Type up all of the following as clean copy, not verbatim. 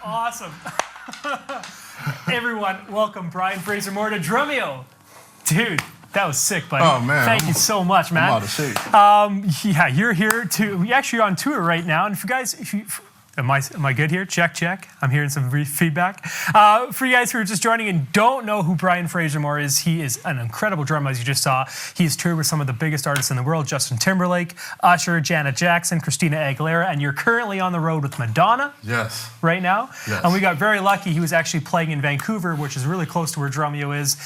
Awesome. Everyone, welcome Brian Frasier-Moore to Drumeo. Dude, that was sick, buddy. Oh, man. Thank you so much, man. I'm out of shape. Yeah, you're here to, we actually are on tour right now. And if you guys, am I good here? Check, check. I'm hearing some feedback. For you guys who are just joining and don't know who Brian Frasier-Moore is, he is an incredible drummer, as you just saw. He's toured with some of the biggest artists in the world, Justin Timberlake, Usher, Janet Jackson, Christina Aguilera, and you're currently on the road with Madonna. Yes. Right now. Yes. And we got very lucky. He was actually playing in Vancouver, which is really close to where Drumeo is.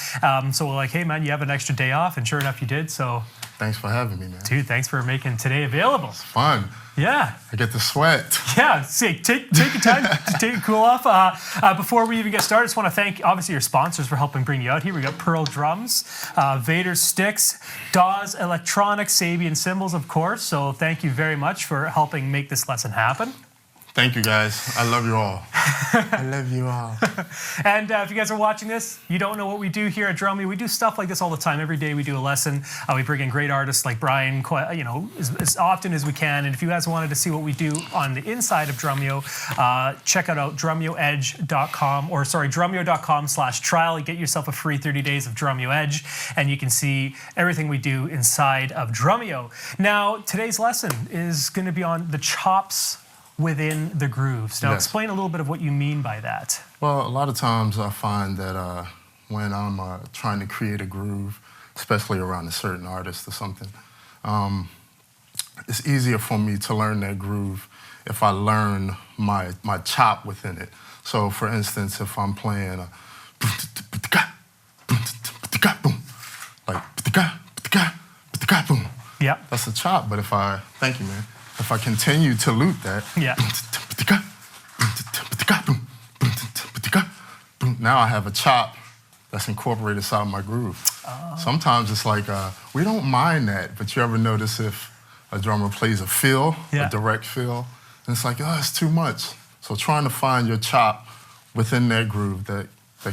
So we're like, hey, man, you have an extra day off. And sure enough, you did. So, thanks for having me, man. dude, thanks for making today available. It's fun. Yeah. I get to sweat. Yeah, take your time to take a cool off. Before we even get started, I just want to thank, obviously, your sponsors for helping bring you out here. We got Pearl Drums, Vader Sticks, Dawes Electronics, Sabian Cymbals, of course. So thank you very much for helping make this lesson happen. Thank you, guys. I love you all. I love you all. And if you guys are watching this, you don't know what we do here at Drumeo. We do stuff like this all the time. Every day we do a lesson. We bring in great artists like Brian, as often as we can. And if you guys wanted to see what we do on the inside of Drumeo, check out drumeoedge.com, or sorry, drumeo.com/trial. Get yourself a free 30 days of Drumeo Edge, and you can see everything we do inside of Drumeo. Now, today's lesson is going to be on the chops within the grooves. Now, Yes. explain a little bit of what you mean by that. Well, a lot of times I find that when I'm trying to create a groove, especially around a certain artist or something. It's easier for me to learn that groove if I learn my chop within it. So, for instance, if I'm playing a like boom, Yeah. that's a chop. But thank you, man. If I continue to loop that, Yeah. now I have a chop that's incorporated inside my groove. Sometimes it's like, we don't mind that, but you ever notice if a drummer plays a fill, Yeah. a direct fill, and it's like, oh, it's too much. So trying to find your chop within that groove that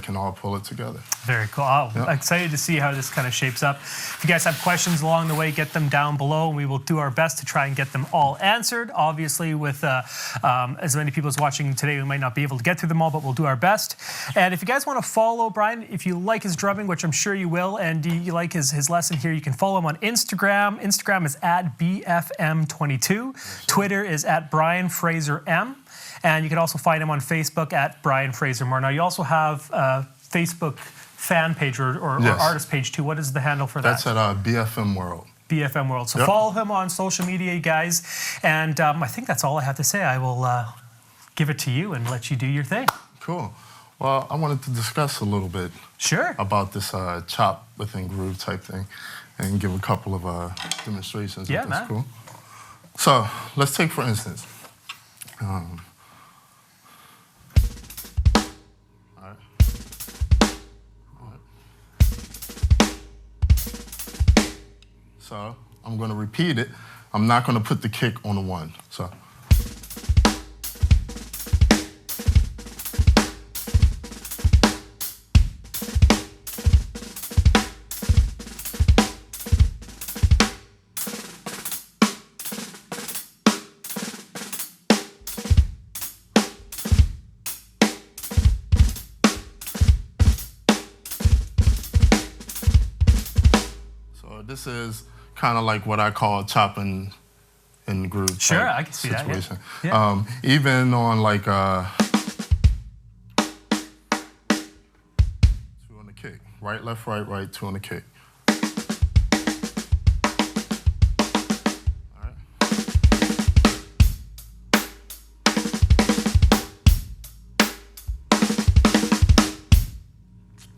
can all pull it together. Very cool. Oh, Yep. excited to see how this kind of shapes up. If you guys have questions along the way, get them down below, and we will do our best to try and get them all answered. Obviously, with as many people as watching today, we might not be able to get through them all, but we'll do our best. And if you guys want to follow Brian, if you like his drumming, which I'm sure you will, and you like his lesson here, you can follow him on Instagram. Instagram is @BFM22. Twitter is @BrianFraserM. And you can also find him on Facebook @Brian Frasier-Moore. Now, you also have a Facebook fan page or Yes. artist page, too. What is the handle for that? That's at BFM World. BFM World. So Yep. follow him on social media, you guys. And I think that's all I have to say. I will give it to you and let you do your thing. Cool. Well, I wanted to discuss a little bit Sure. about this chop within groove type thing and give a couple of demonstrations. Yeah, if that's man. cool. So let's take, for instance, so I'm going to repeat it. I'm not going to put the kick on the one. So. This is kind of like what I call chopping in the groove. Sure, type I can see situation. that. Yeah. Even on like 2 on the kick, right, left, right, 2 on the kick. All right.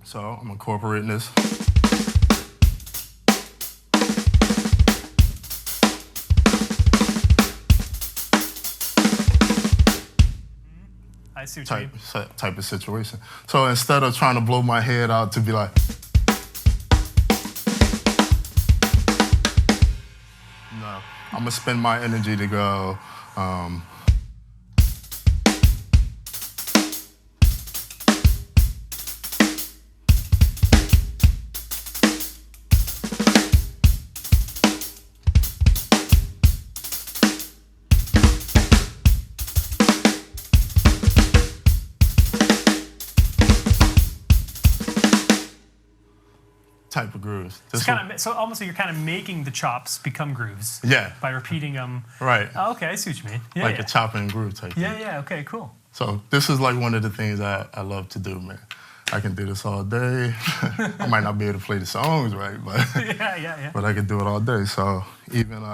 So I'm incorporating this. I see what you mean. Type of situation. So instead of trying to blow my head out to be like, no, I'm gonna spend my energy to go, type of grooves. So almost like you're kind of making the chops become grooves. Yeah. By repeating them. Right. Oh, okay, I see what you mean. Yeah, Like yeah. a chopping and groove type thing. Yeah, okay, cool. So this is like one of the things I love to do, man. I can do this all day. I might not be able to play the songs right, but yeah. but I can do it all day. So even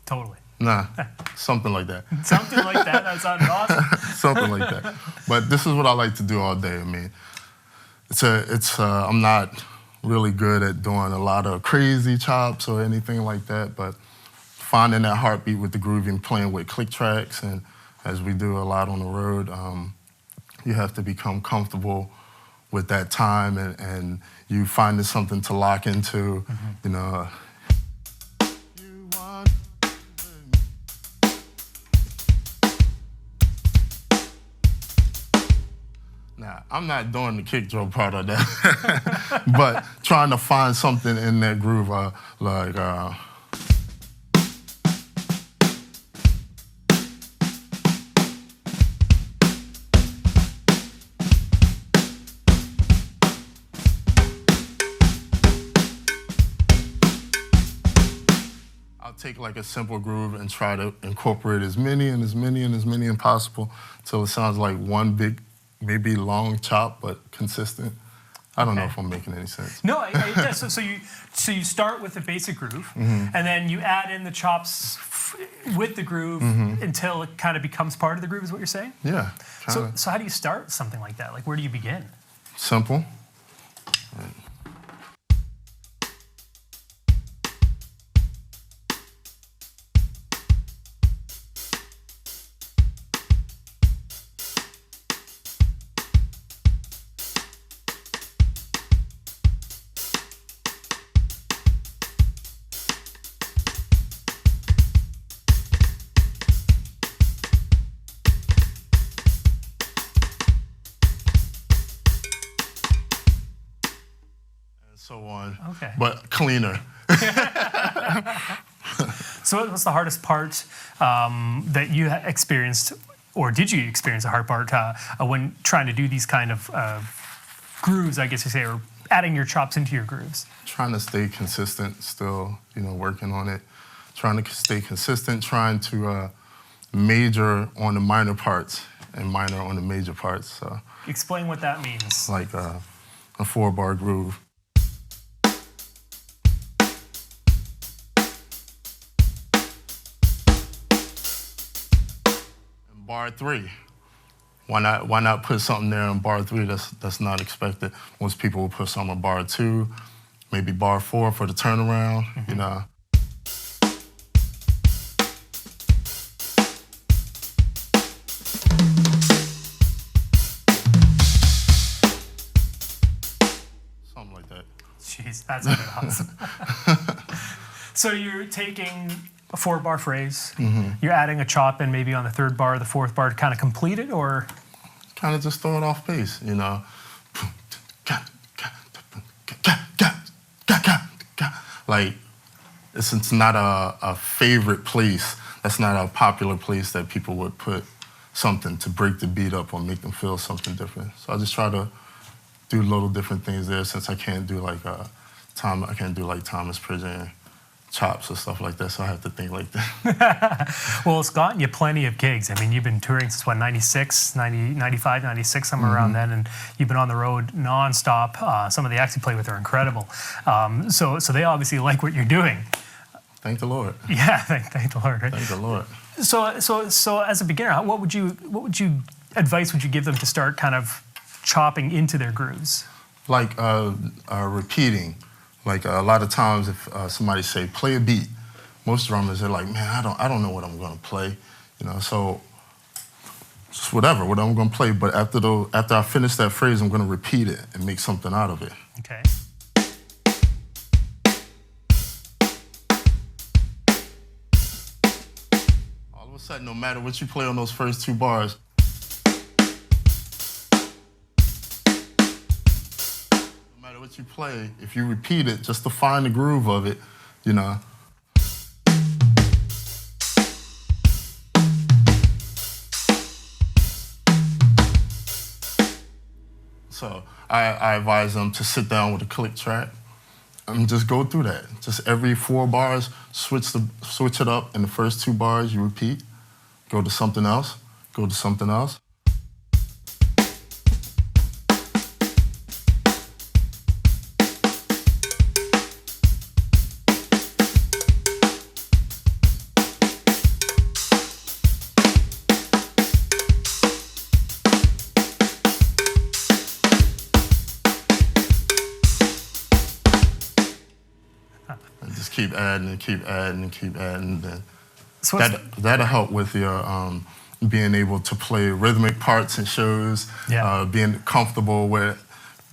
Totally. nah, something like that. Something like that. That sounded awesome. Something like that. But this is what I like to do all day. I mean, I'm not really good at doing a lot of crazy chops or anything like that, but finding that heartbeat with the grooving, playing with click tracks, and as we do a lot on the road, you have to become comfortable with that time and you finding something to lock into, you know. Now, I'm not doing the kick drum part of that, but trying to find something in that groove, like. I'll take like a simple groove and try to incorporate as many and as many and as many as possible till it sounds like one big, maybe long chop, but consistent. I don't know if I'm making any sense. No, it does. So you start with the basic groove, and then you add in the chops with the groove until it kind of becomes part of the groove, is what you're saying? Yeah. So how do you start something like that? Like, where do you begin? Simple. So on, but cleaner. So what's the hardest part that you experienced, or did you experience a hard part when trying to do these kind of grooves, I guess you say, or adding your chops into your grooves? Trying to stay consistent, still, working on it. Trying to stay consistent, trying to major on the minor parts and minor on the major parts. So. Explain what that means. Like a 4-bar groove. Bar 3. Why not put something there in bar 3 that's not expected? Most people will put something in bar 2, maybe bar 4 for the turnaround, Something like that. Jeez, that's awesome. So you're taking a 4-bar phrase, you're adding a chop in maybe on the 3rd bar or the 4th bar to kind of complete it, or? Kind of just throw it off pace, Like, it's not a favorite place. That's not a popular place that people would put something to break the beat up or make them feel something different. So I just try to do little different things there, since I can't do like Thomas Prison chops or stuff like that, so I have to think like that. Well, it's gotten you plenty of gigs. I mean, you've been touring since, 96, 95, 96, somewhere around then, and you've been on the road nonstop. Some of the acts you play with are incredible. So they obviously like what you're doing. Thank the Lord. Yeah, thank the Lord. Right? Thank the Lord. So as a beginner, what advice would you give them to start kind of chopping into their grooves? Like repeating. Like a lot of times, if somebody say play a beat, most drummers are like, man, I don't know what I'm gonna play, So just what I'm gonna play. But after I finish that phrase, I'm gonna repeat it and make something out of it. Okay. All of a sudden, no matter what you play on those first 2 bars, what you play, if you repeat it just to find the groove of it, So I advise them to sit down with a click track and just go through that. Just every 4 bars, switch it up. In the first 2 bars, you repeat, go to something else, go to something else. And just keep adding and keep adding and keep adding. And So that'll help with your being able to play rhythmic parts in shows, being comfortable with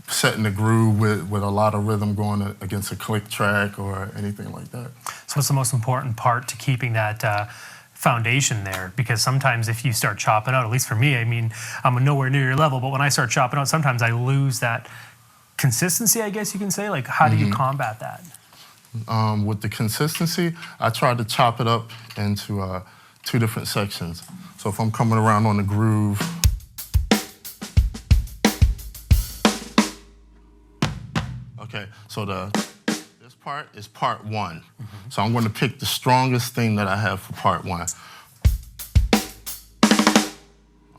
setting the groove with a lot of rhythm going against a click track or anything like that. So what's the most important part to keeping that foundation there, because sometimes if you start chopping out, at least for me, I mean, I'm nowhere near your level, but when I start chopping out, sometimes I lose that consistency, I guess you can say. Like, how do you combat that? With the consistency, I try to chop it up into 2 different sections. So if I'm coming around on the groove, okay, so this part is part 1. So I'm going to pick the strongest thing that I have for part 1. All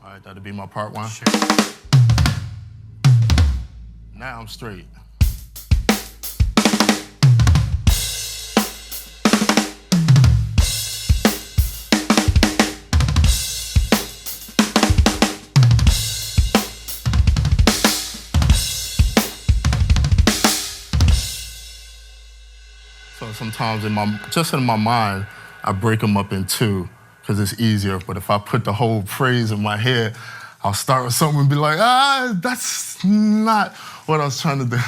right, that'll be my part 1. Sure. Now I'm straight. So sometimes in my mind, I break them up in 2 because it's easier. But if I put the whole phrase in my head, I'll start with something and be like, that's not what I was trying to do.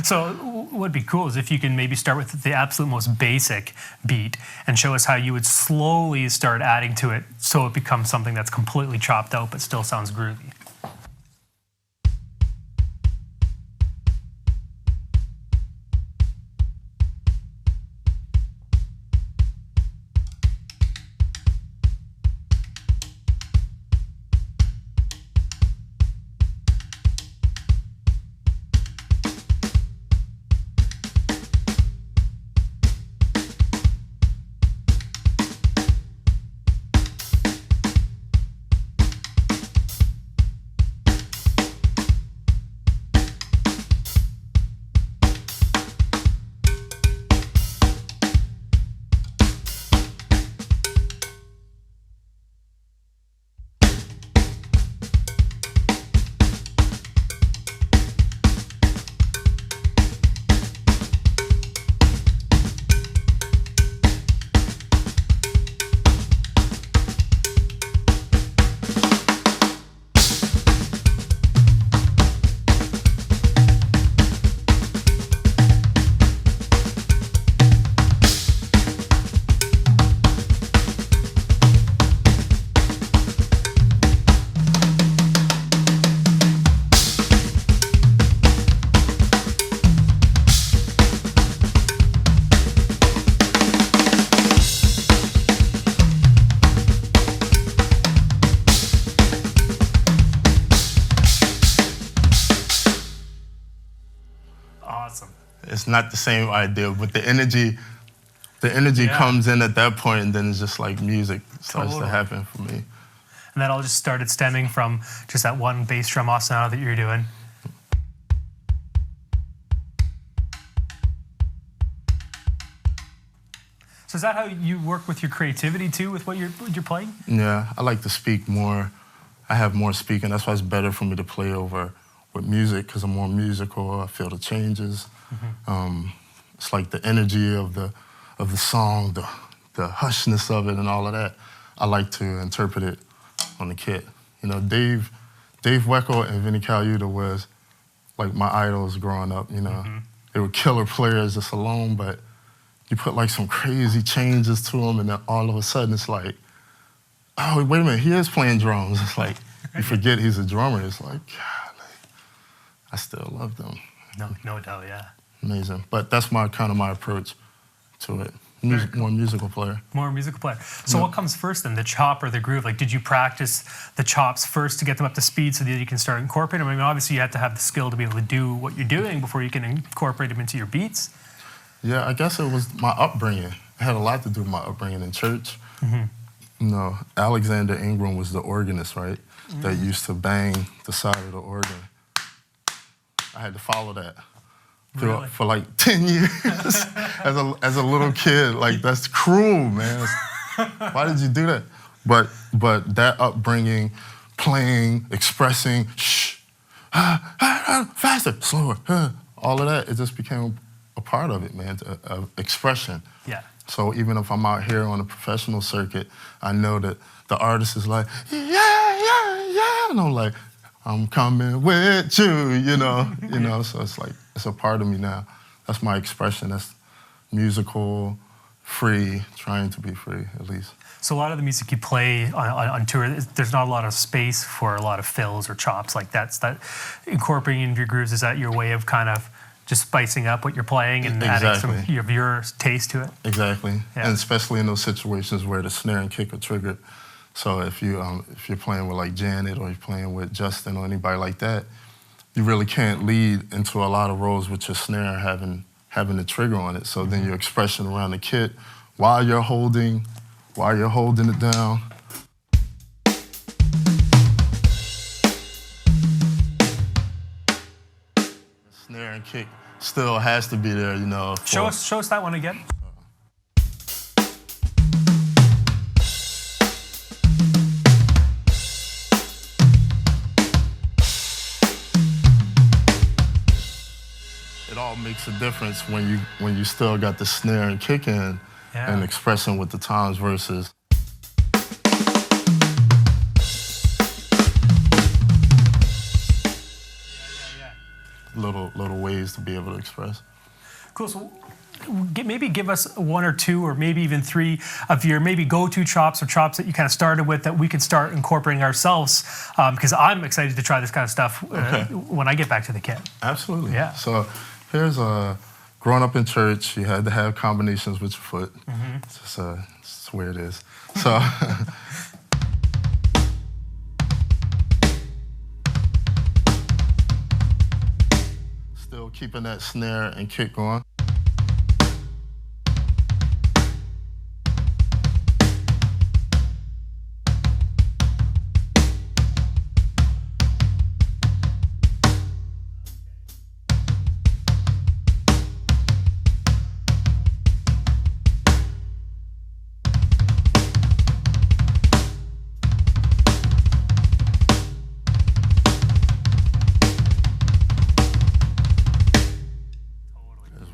So what would be cool is if you can maybe start with the absolute most basic beat and show us how you would slowly start adding to it so it becomes something that's completely chopped out but still sounds groovy. Awesome. It's not the same idea, but the energy comes in at that point, and then it's just like music starts to happen for me. And that all just started stemming from just that one bass drum ostinato that you're doing. So is that how you work with your creativity too, with what you're playing? Yeah, I like to speak more. I have more speaking. That's why it's better for me to play over with music, because I'm more musical. I feel the changes. It's like the energy of the song, the hushness of it, and all of that. I like to interpret it on the kit. You know, Dave Weckl and Vinnie Colaiuta was like my idols growing up. You know, they were killer players just alone, but you put like some crazy changes to them, and then all of a sudden it's like, oh, wait a minute, he is playing drums. It's like, you forget he's a drummer. It's like, God, I still love them. No doubt, yeah. Amazing. But that's my approach to it. More musical player. More musical player. So what comes first then, the chop or the groove? Like, did you practice the chops first to get them up to speed so that you can start incorporating them? I mean, obviously you have to have the skill to be able to do what you're doing before you can incorporate them into your beats. Yeah, I guess it was my upbringing. It had a lot to do with my upbringing in church. You know, Alexander Ingram was the organist, right? That used to bang the side of the organ. I had to follow that for like 10 years as a little kid. Like, that's cruel, man. Why did you do that? But that upbringing, playing, expressing, faster, slower, all of that, it just became a part of it, man, of expression. Yeah. So even if I'm out here on a professional circuit, I know that the artist is like, yeah, and I'm like, I'm coming with you, you know. So it's like, it's a part of me now. That's my expression. That's musical, free, trying to be free at least. So a lot of the music you play on tour, there's not a lot of space for a lot of fills or chops like that. So that incorporating into your grooves, is that your way of kind of just spicing up what you're playing and adding some of your taste to it? Exactly, and especially in those situations where the snare and kick are triggered. So if you're playing with like Janet or you're playing with Justin or anybody like that, you really can't lead into a lot of roles with your snare having the trigger on it. So then your expression around the kit while you're holding it down. Snare and kick still has to be there, you know. Show us that one again. It all makes a difference when you still got the snare and kick in and expressing with the times versus little ways to be able to express. Cool. So maybe give us one or two or maybe even three of your maybe go-to chops or chops that you kind of started with that we could start incorporating ourselves, because I'm excited to try this kind of stuff when I get back to the kit. Absolutely. Yeah. So here's growing up in church, you had to have combinations with your foot. It's just it's the way it is. So still keeping that snare and kick going.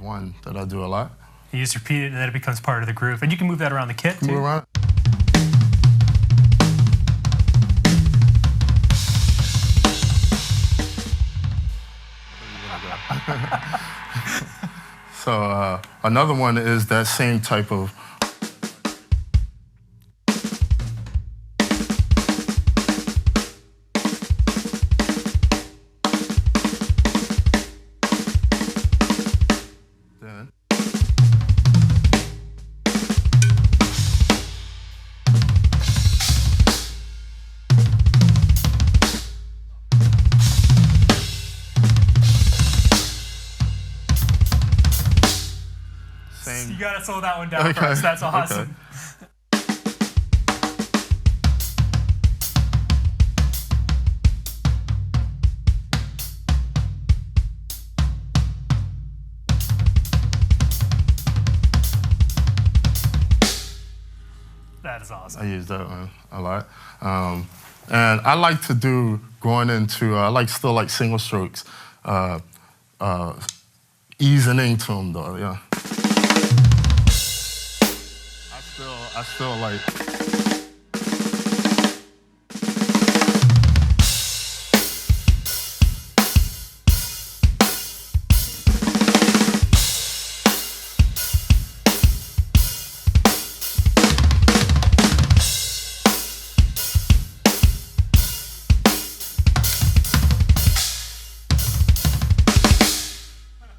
One that I do a lot. You just repeat it and then it becomes part of the groove. And you can move that around the kit too. Move around. So another one is that same type of You gotta slow that one down first. That's awesome. That is awesome. I use that one a lot. And I like to do, going into, I still like single strokes, easing into them though, yeah. I still like.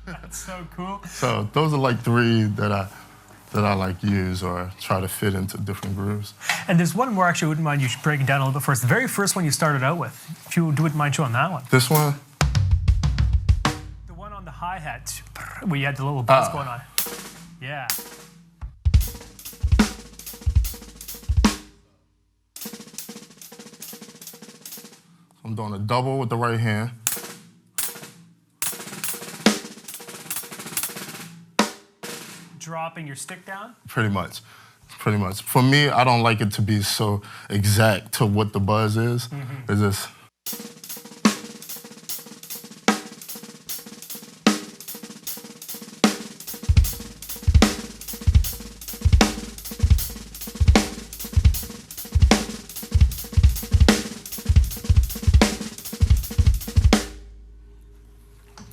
That's so cool. So those are like three that I like use or try to fit into different grooves. And there's one more actually I wouldn't mind you breaking down a little bit first. The very first one you started out with, if you wouldn't mind showing that one. This one? The one on the hi-hat where you had the little buzz going on. Yeah. I'm doing a double with the right hand. Dropping your stick down? Pretty much. For me, I don't like it to be so exact to what the buzz is. It's just.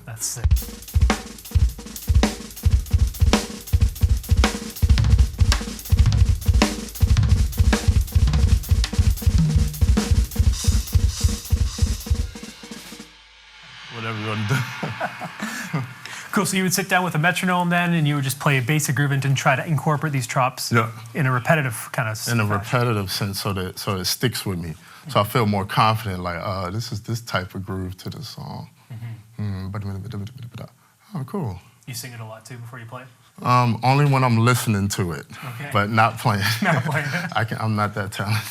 That's sick. Cool. So you would sit down with a metronome then, and you would just play a basic groove and then try to incorporate these chops in a repetitive kind of in a repetitive sense, so that it sticks with me. So I feel more confident, like, this is this type of groove to the song. Oh, cool. You sing it a lot too before you play? Only when I'm listening to it, but not playing. Not playing. I'm not that talented.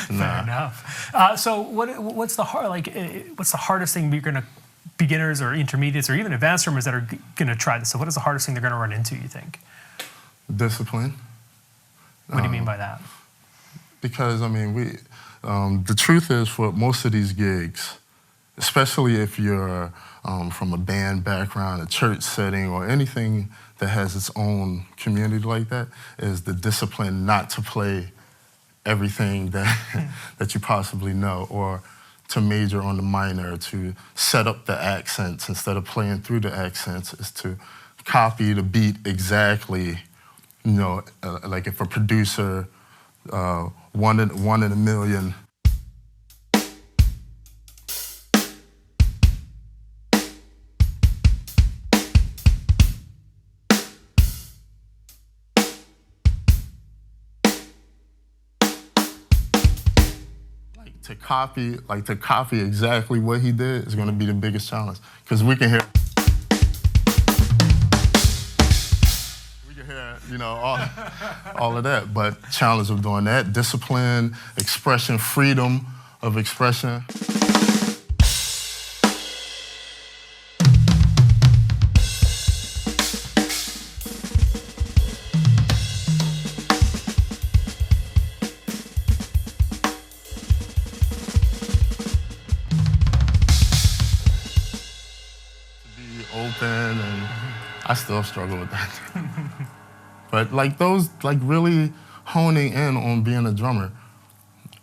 Fair enough. So what's the hardest thing you're gonna beginners or intermediates or even advanced drummers that are gonna try this? So what is the hardest thing they're gonna run into, you think? Discipline. What do you mean by that? Because I mean, the truth is, for most of these gigs, especially if you're from a band background, a church setting, or anything that has its own community like that, is the discipline not to play everything that you possibly know, or to major on the minor, to set up the accents instead of playing through the accents, is to copy the beat exactly. You know, like if a producer, one in a million. To copy exactly what he did is going to be the biggest challenge, because we can hear, you know, all of that. But challenge of doing that, discipline, expression, freedom of expression. Open, and I still struggle with that. But like those, like really honing in on being a drummer,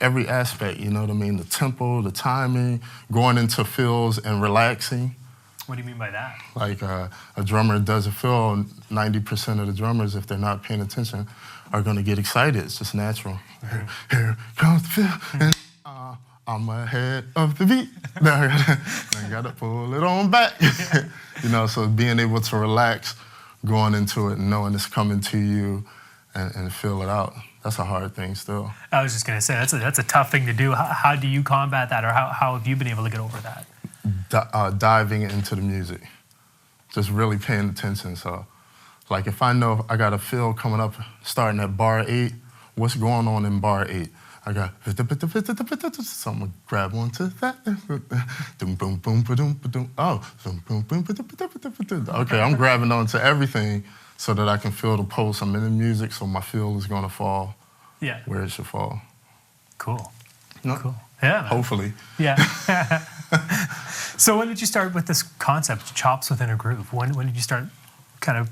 every aspect, you know what I mean? The tempo, the timing, going into fills and relaxing. What do you mean by that? Like a drummer does a fill, 90% of the drummers, if they're not paying attention, are gonna get excited. It's just natural. Here comes the fill, and I'm ahead of the beat. Now I gotta pull it on back. You know, so being able to relax, going into it and knowing it's coming to you and feel it out, that's a hard thing still. I was just gonna say, that's a tough thing to do. How do you combat that, or how have you been able to get over that? Diving into the music, just really paying attention. So, like if I know I got a feel coming up, starting at bar 8, what's going on in bar 8? I got, so I'm gonna grab onto that. Oh, okay, I'm grabbing onto everything so that I can feel the pulse. I'm in the music, so my feel is gonna fall where it should fall. Cool. No? Cool. Yeah. Man. Hopefully. Yeah. So when did you start with this concept, chops within a groove? When did you start kind of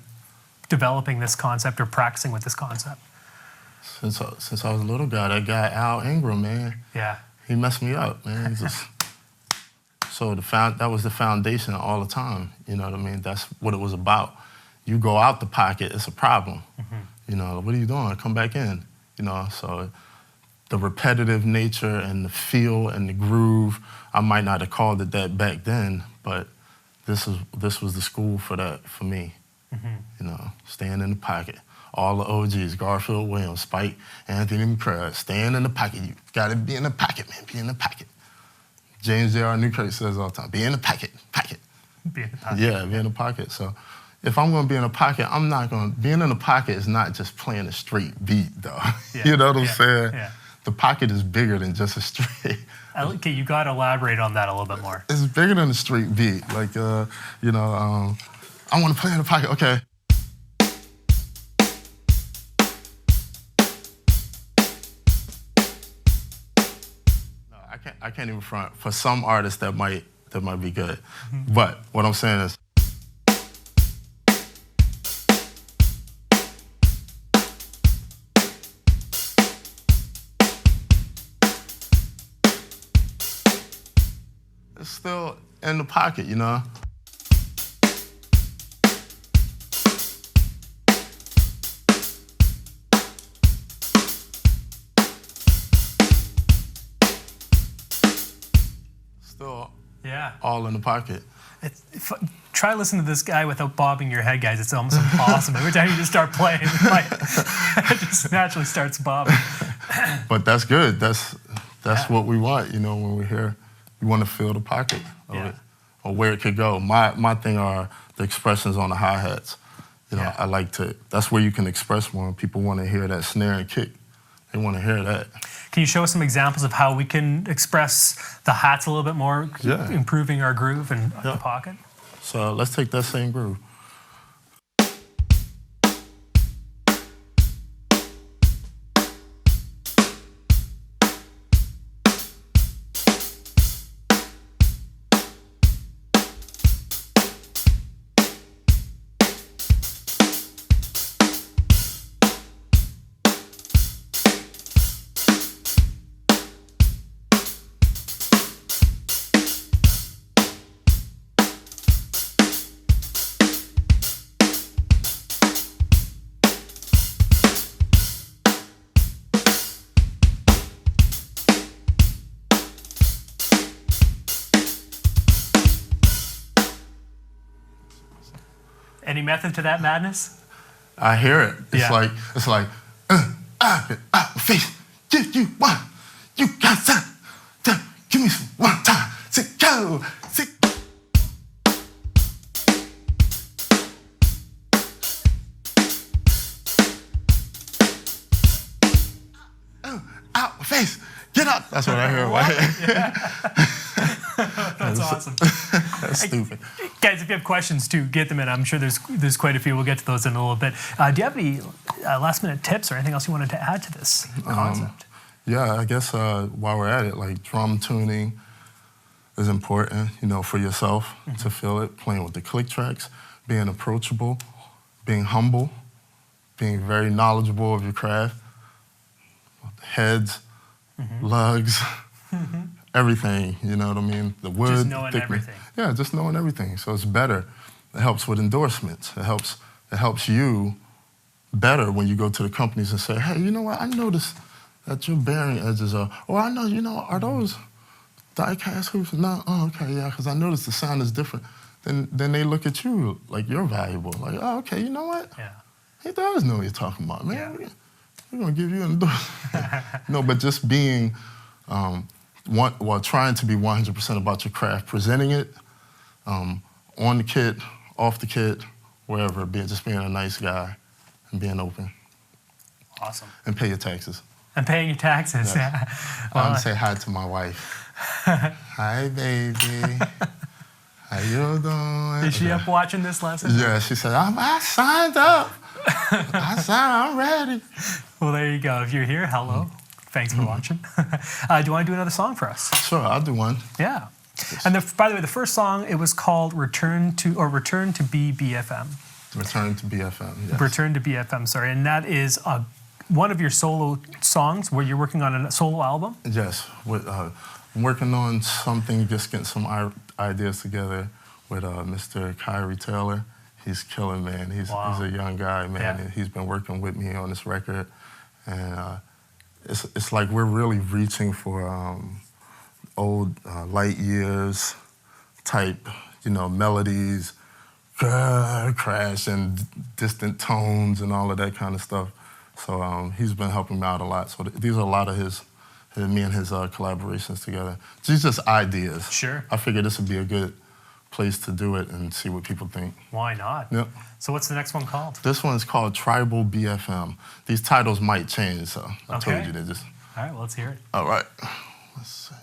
developing this concept or practicing with this concept? Since I was a little guy, that guy Al Ingram, man. Yeah. He messed me up, man. So that was the foundation all the time. You know what I mean? That's what it was about. You go out the pocket, it's a problem. You know, what are you doing? Come back in. You know, so the repetitive nature and the feel and the groove, I might not have called it that back then, but this was the school for that for me. You know, staying in the pocket. All the OGs, Garfield Williams, Spike, Anthony McCray, staying in the pocket. You gotta be in the pocket, man, be in the pocket. James J.R. Newkirk says all the time, be in the pocket. Be in the pocket. Yeah, be in the pocket. So if I'm gonna be in a pocket, being in the pocket is not just playing a straight beat, though. Yeah. You know what I'm saying? Yeah. The pocket is bigger than just a straight. Okay, you gotta elaborate on that a little bit more. It's bigger than a straight beat. Like, you know, I wanna play in the pocket, okay. I can't even front. For some artists, that might be good. But what I'm saying is, it's still in the pocket, you know? Still all in the pocket. try listening to this guy without bobbing your head, guys. It's almost impossible. Every time you just start playing, it just naturally starts bobbing. But that's good. That's what we want, when we're here. We want to feel the pocket of it, or where it could go. My thing are the expressions on the hi-hats. I like to, that's where you can express more. People want to hear that snare and kick. They want to hear that. Can you show us some examples of how we can express the hats a little bit more, improving our groove and the pocket? So let's take that same groove. Any method to that madness? I hear it. It's like, face, give you one, you got some, give me some one time, sit, go, sit. Out, face, get up. That's what I hear. That's awesome. That's stupid. Guys, if you have questions too, get them in. I'm sure there's quite a few. We'll get to those in a little bit. Do you have any last-minute tips or anything else you wanted to add to this concept? Yeah, I guess while we're at it, like drum tuning is important, for yourself to feel it, playing with the click tracks, being approachable, being humble, being very knowledgeable of your craft, heads, lugs, everything, you know what I mean? The wood, just knowing everything. Yeah, just knowing everything. So it's better. It helps with endorsements. It helps you better when you go to the companies and say, hey, you know what? I noticed that your bearing edges are, or I know, are those die-cast hoops? No, oh, okay, yeah, because I noticed the sound is different. Then they look at you like you're valuable. Like, oh, okay, you know what? Yeah. He does know what you're talking about, man. Yeah. We're going to give you an endorsement. No, but just being, trying to be 100% about your craft, presenting it on the kit, off the kit, wherever, just being a nice guy and being open. Awesome. And pay your taxes. And paying your taxes, yeah. I want to say hi to my wife. Hi, baby. How you doing? Is she up watching this lesson? Yeah, she said, I signed up. I'm ready. Well, there you go. If you're here, hello. Thanks for watching. Do you want to do another song for us? Sure, I'll do one. Yeah. And by the way, the first song, it was called Return to Be BFM. Return to BFM, yes. Return to BFM, sorry. And that is one of your solo songs where you're working on a solo album? Yes. I'm working on something, just getting some ideas together with Mr. Kyrie Taylor. He's killing, man. He's a young guy, man. Yeah. He's been working with me on this record. And it's like we're really reaching for old light years type, melodies, crash and distant tones and all of that kind of stuff. So he's been helping me out a lot. So these are a lot of me and his collaborations together. These just ideas. Sure. I figured this would be a good place to do it and see what people think. Why not? Yep. So what's the next one called? This one's called Tribal BFM. These titles might change, so I told you to just... All right, well, let's hear it. All right. Let's see.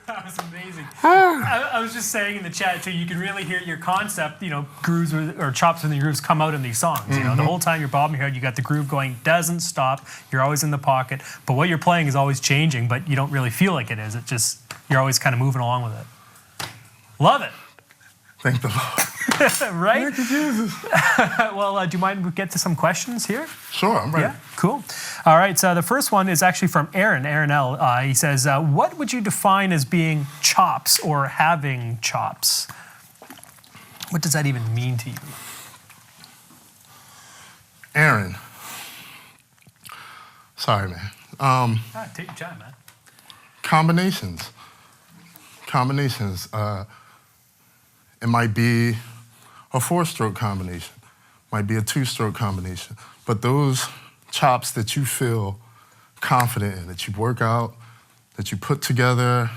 That was amazing. I was just saying in the chat too, you can really hear your concept, grooves or chops and the grooves come out in these songs. The whole time you're bobbing your head, you got the groove going, doesn't stop. You're always in the pocket, but what you're playing is always changing, but you don't really feel like it is. It just, you're always kind of moving along with it. Love it. Thank the Lord. Right? Thank you, Jesus. Well, do you mind we get to some questions here? Sure, I'm ready. Yeah, cool. All right, so the first one is actually from Aaron L. He says, what would you define as being chops or having chops? What does that even mean to you? Aaron. Sorry, man. Take your time, man. Combinations. It might be a 4-stroke combination, might be a 2-stroke combination, but those chops that you feel confident in, that you work out, that you put together,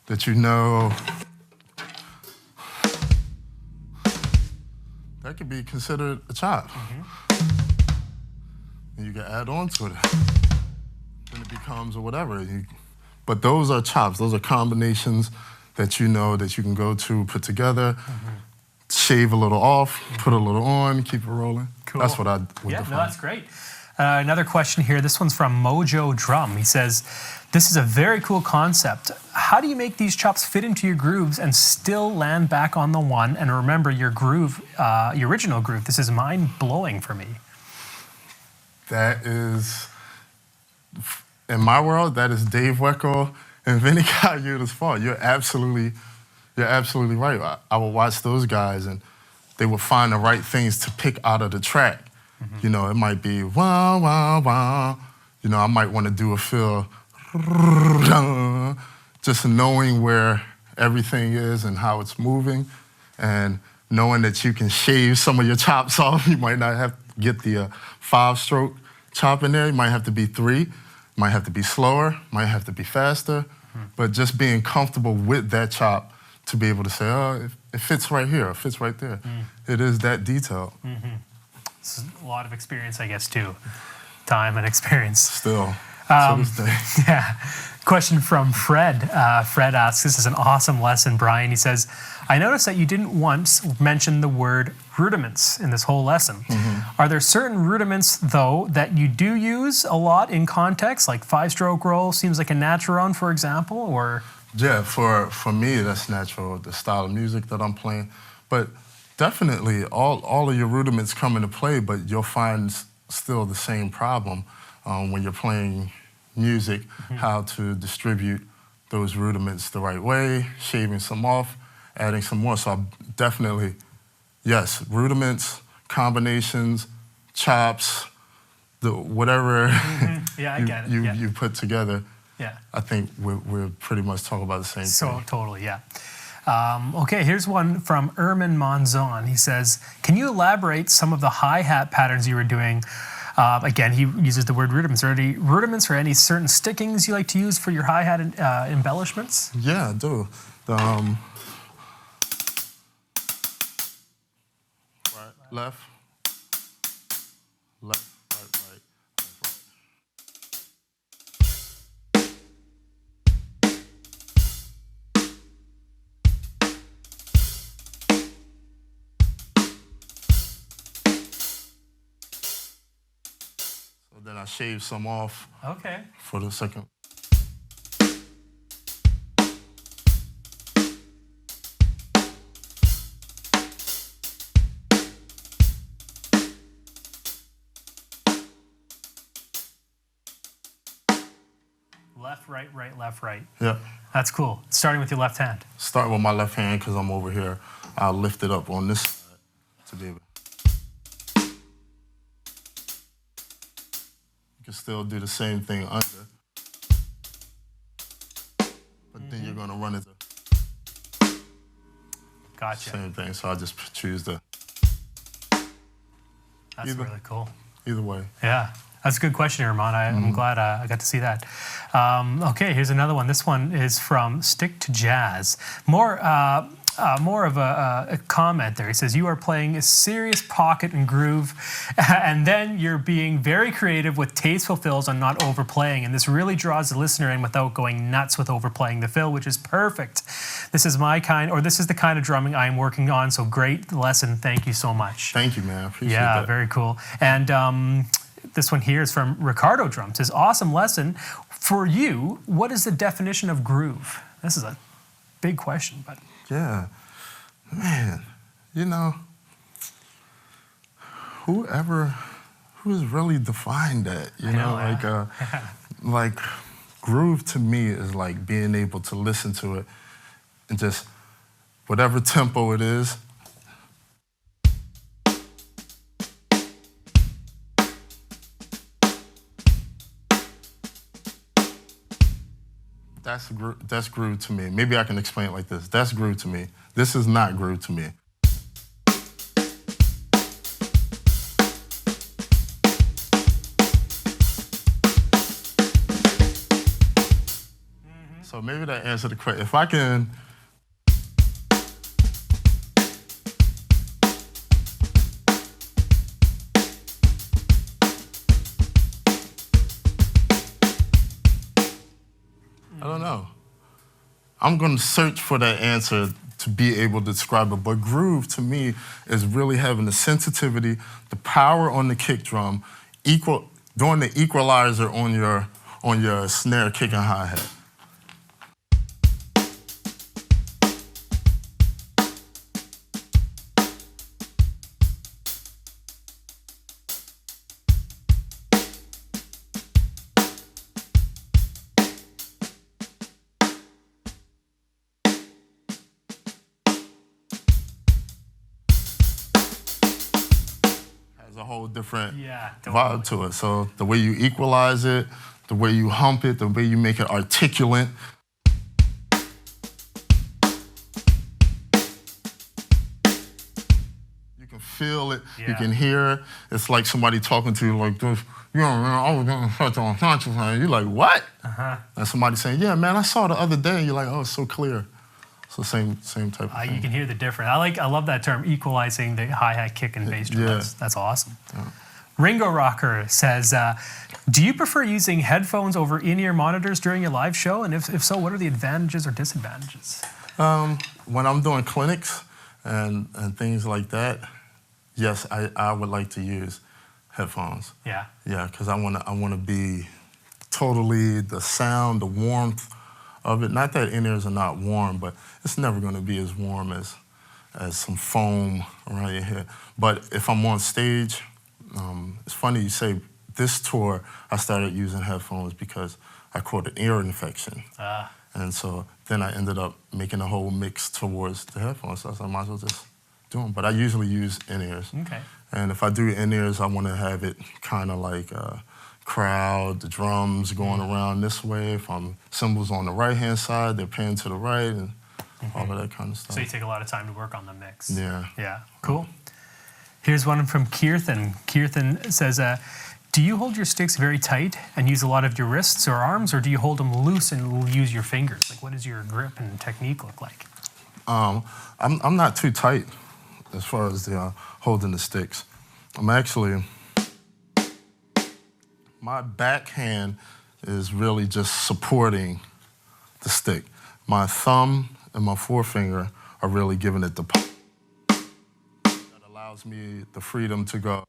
that you know, that could be considered a chop. And you can add on to it. Then it becomes or whatever. But those are chops, those are combinations that you know that you can go to, put together, shave a little off, put a little on, keep it rolling. Cool. That's what I would define. No, that's great. Another question here. This one's from Mojo Drum. He says, this is a very cool concept. How do you make these chops fit into your grooves and still land back on the one and remember your groove, your original groove? This is mind-blowing for me. That is, in my world, that is Dave Weckl and Vinny Colaiuta's fault. You're absolutely right. I would watch those guys and they would find the right things to pick out of the track. It might be wah, wah, wah. I might want to do a feel, just knowing where everything is and how it's moving and knowing that you can shave some of your chops off. You might not have to get the 5-stroke chop in there. You might have to be 3. Might have to be slower, might have to be faster, but just being comfortable with that chop to be able to say, oh, it fits right here, it fits right there. It is that detailed. It's a lot of experience, I guess, too. Time and experience. Still, to this day. Yeah. Question from Fred. Fred asks, this is an awesome lesson, Brian. He says, I noticed that you didn't once mention the word rudiments in this whole lesson. Are there certain rudiments, though, that you do use a lot in context, like 5-stroke roll seems like a natural one, for example, or? Yeah, for me, that's natural, the style of music that I'm playing. But definitely, all of your rudiments come into play, but you'll find still the same problem when you're playing music, how to distribute those rudiments the right way, shaving some off, adding some more. So definitely, yes, rudiments, combinations, chops, whatever Yeah, I get it. you put together. Yeah. I think we're pretty much talking about the same thing. So totally, yeah. Okay, here's one from Ermin Monzon. He says, can you elaborate some of the hi-hat patterns you were doing? Again, he uses the word rudiments. Are there any rudiments or any certain stickings you like to use for your hi-hat embellishments? Yeah, I do. Right, left, right, right. Then I shave some off. Okay. For the second. Left, right, right, left, right. Yeah. That's cool. Starting with your left hand. Start with my left hand because I'm over here. I'll lift it up on this side to be able. You can still do the same thing under, but then you're gonna run it. Gotcha. Same thing, so I just choose the. That's really cool. Either way. Yeah, that's a good question, Herman. I'm glad I got to see that. Okay, here's another one. This one is from Stick to Jazz. More more of a comment there. He says, you are playing a serious pocket and groove, and then you're being very creative with tasteful fills on not overplaying, and this really draws the listener in without going nuts with overplaying the fill, which is perfect. This is the kind of drumming I'm working on, so great lesson. Thank you so much. Thank you, man. I appreciate that. Yeah, very cool. And this one here is from Ricardo Drums. His awesome lesson. For you, what is the definition of groove? This is a big question, but... Yeah, man, you know, who's really defined that, you know? Like groove to me is like being able to listen to it and just whatever tempo it is, that's groove to me. Maybe I can explain it like this. That's groove to me. This is not groove to me. So maybe that answered the question. If I can... I don't know. I'm going to search for that answer to be able to describe it. But groove, to me, is really having the sensitivity, the power on the kick drum, doing the equalizer on your snare, kick, and hi-hat. A whole different vibe to it. So the way you equalize it, the way you hump it, the way you make it articulate. You can feel it, you can hear it. It's like somebody talking to you like this. You know, man, I was doing such on conscious. You're like, what? And somebody saying, yeah, man, I saw the other day. And you're like, oh, it's so clear. So same type of thing. You can hear the difference. I love that term, equalizing the hi-hat, kick, and bass drum. That's awesome. Yeah. Ringo Rocker says, do you prefer using headphones over in-ear monitors during your live show? And if so, what are the advantages or disadvantages? When I'm doing clinics and things like that, yes, I would like to use headphones. Yeah. Yeah, because I want to be totally the sound, the warmth of it. Not that in-ears are not warm, but it's never going to be as warm as some foam around your head. But if I'm on stage, it's funny you say this tour, I started using headphones because I caught an ear infection. And so then I ended up making a whole mix towards the headphones. So I said, I might as well just do them. But I usually use in-ears. Okay. And if I do in-ears, I want to have it kind of like crowd, the drums going around this way. If I'm cymbals on the right-hand side, they're panning to the right, and all of that kind of stuff. So you take a lot of time to work on the mix. Yeah. Yeah, cool. Here's one from Kirthan. Kirthan says, do you hold your sticks very tight and use a lot of your wrists or arms, or do you hold them loose and use your fingers? Like, what does your grip and technique look like? I'm not too tight as far as the holding the sticks. I'm actually... My backhand is really just supporting the stick. My thumb and my forefinger are really giving it the pop. That allows me the freedom to go.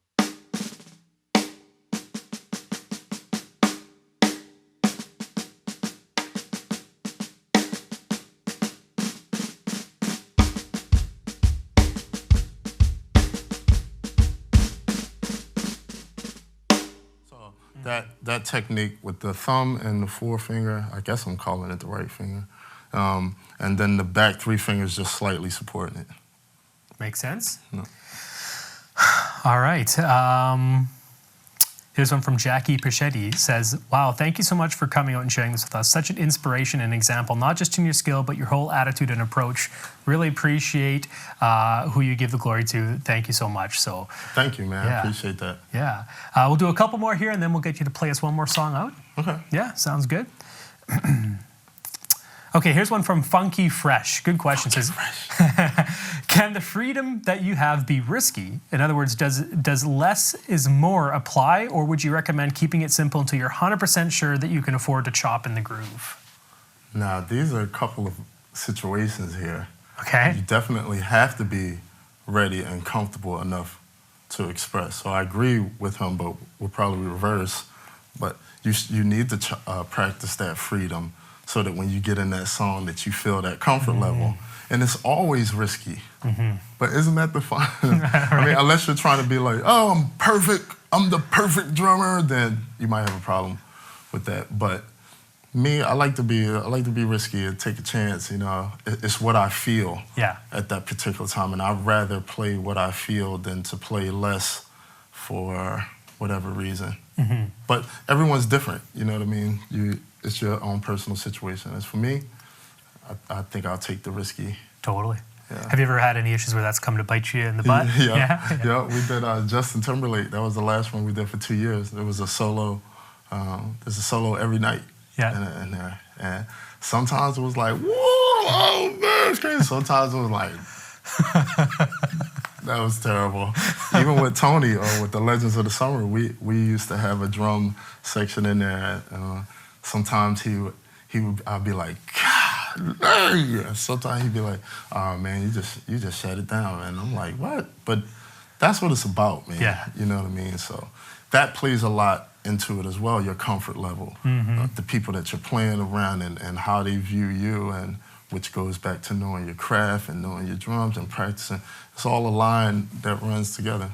That technique with the thumb and the forefinger, I guess I'm calling it the right finger, and then the back three fingers just slightly supporting it. Makes sense. Yeah. All right. Here's one from Jackie Pichetti. Says, wow, thank you so much for coming out and sharing this with us. Such an inspiration and example, not just in your skill, but your whole attitude and approach. Really appreciate who you give the glory to. Thank you so much. So, thank you, man. I appreciate that. Yeah. We'll do a couple more here, and then we'll get you to play us one more song out. Okay. Yeah, sounds good. Okay, here's one from Funky Fresh. Good question. Says, can the freedom that you have be risky? In other words, does less is more apply, or would you recommend keeping it simple until you're 100% sure that you can afford to chop in the groove? Now, these are a couple of situations here. Okay. You definitely have to be ready and comfortable enough to express. So I agree with him, but we'll probably reverse. But you need to practice that freedom so that when you get in that song that you feel that comfort level. And it's always risky. But isn't that the fun? I mean, unless you're trying to be like, oh, I'm perfect, I'm the perfect drummer, then you might have a problem with that. But me, I like to be risky and take a chance, you know. It's what I feel at that particular time. And I'd rather play what I feel than to play less for whatever reason. But everyone's different, you know what I mean? It's your own personal situation. As for me, I think I'll take the risky. Totally. Yeah. Have you ever had any issues where that's come to bite you in the butt? Yeah, we did Justin Timberlake. That was the last one we did for 2 years. There was a solo. There's a solo every night. And sometimes it was like, whoa, oh man, it's crazy. Sometimes it was like, that was terrible. Even with Tony or with the Legends of the Summer, we used to have a drum section in there. Sometimes I'd be like, God, dang. Sometimes he'd be like, oh man, you just shut it down, man. I'm like, what? But that's what it's about, man. Yeah. You know what I mean? So that plays a lot into it as well, your comfort level. The people that you're playing around and how they view you, and which goes back to knowing your craft and knowing your drums and practicing. It's all a line that runs together.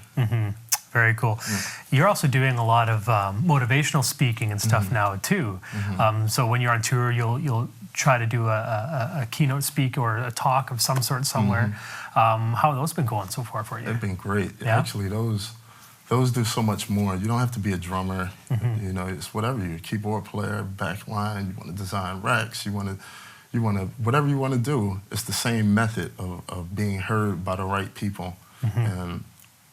Very cool. You're also doing a lot of motivational speaking and stuff now too. So when you're on tour, you'll try to do a keynote speak or a talk of some sort somewhere. How have those been going so far for you? They've been great. Yeah? Actually, those do so much more. You don't have to be a drummer. You know, it's whatever. You're a keyboard player, backline. You want to design racks. You want to whatever you want to do. It's the same method of being heard by the right people. And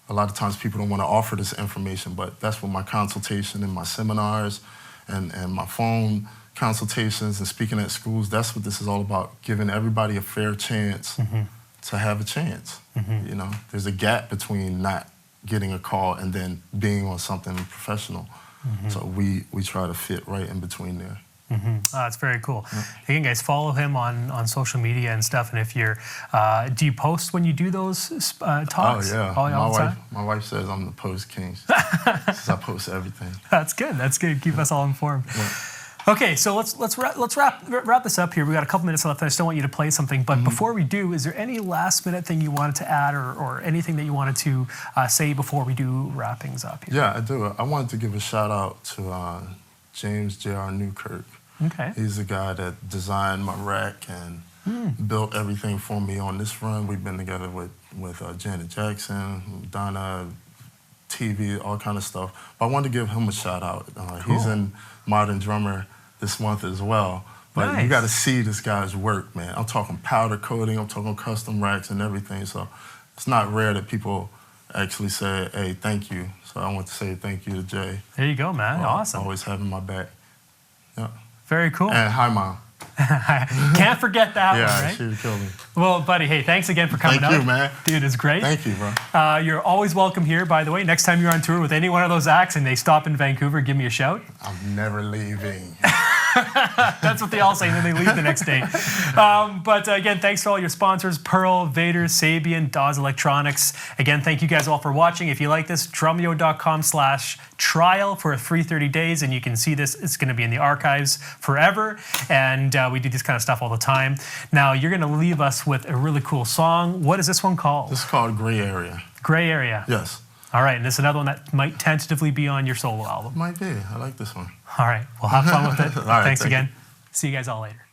a lot of times people don't want to offer this information, but that's what my consultation and my seminars and my phone consultations and speaking at schools, that's what this is all about, giving everybody a fair chance to have a chance. You know, there's a gap between not getting a call and then being on something professional. So we try to fit right in between there. That's very cool. Again, guys, follow him on social media and stuff. And if you're, do you post when you do those talks? Oh, yeah. All the time? My wife says I'm the post king. She says I post everything. That's good. That's good. Keep us all informed. Okay, so let's wrap this up here. We got a couple minutes left. I still want you to play something, but before we do, is there any last minute thing you wanted to add, or anything that you wanted to say before we do wrap things up here? Yeah, I do. I wanted to give a shout out to James J.R. Newkirk. Okay. He's the guy that designed my rack and built everything for me on this run. We've been together with Janet Jackson, Madonna, TV, all kind of stuff. But I wanted to give him a shout out. Cool. He's in Modern Drummer this month as well. But Nice. you got to see this guy's work, man. I'm talking powder coating, I'm talking custom racks and everything. So it's not rare that people actually say, hey, thank you. So I want to say thank you to Jay. There you go, man. Awesome. Always having my back. Yeah. Very cool. And hi, Mom. Can't forget that one, Yeah, right? she would kill me. Well, buddy, hey, thanks again for coming out. Thank you, man. Dude, it's great. Thank you, bro. You're always welcome here, by the way. Next time you're on tour with any one of those acts and they stop in Vancouver, give me a shout. I'm never leaving. That's what they all say, and then they leave the next day. But again, thanks to all your sponsors, Pearl, Vader, Sabian, Dawes Electronics. Again, thank you guys all for watching. If you like this, drumeo.com/trial for a free 30 days, and you can see this. It's going to be in the archives forever, and we do this kind of stuff all the time. Now, you're going to leave us with a really cool song. What is this one called? This is called Gray Area. Gray Area. Yes. All right, and this is another one that might tentatively be on your solo album. Might be. I like this one. All right, well, have fun with it. All right, Thanks thank again. See you guys all later.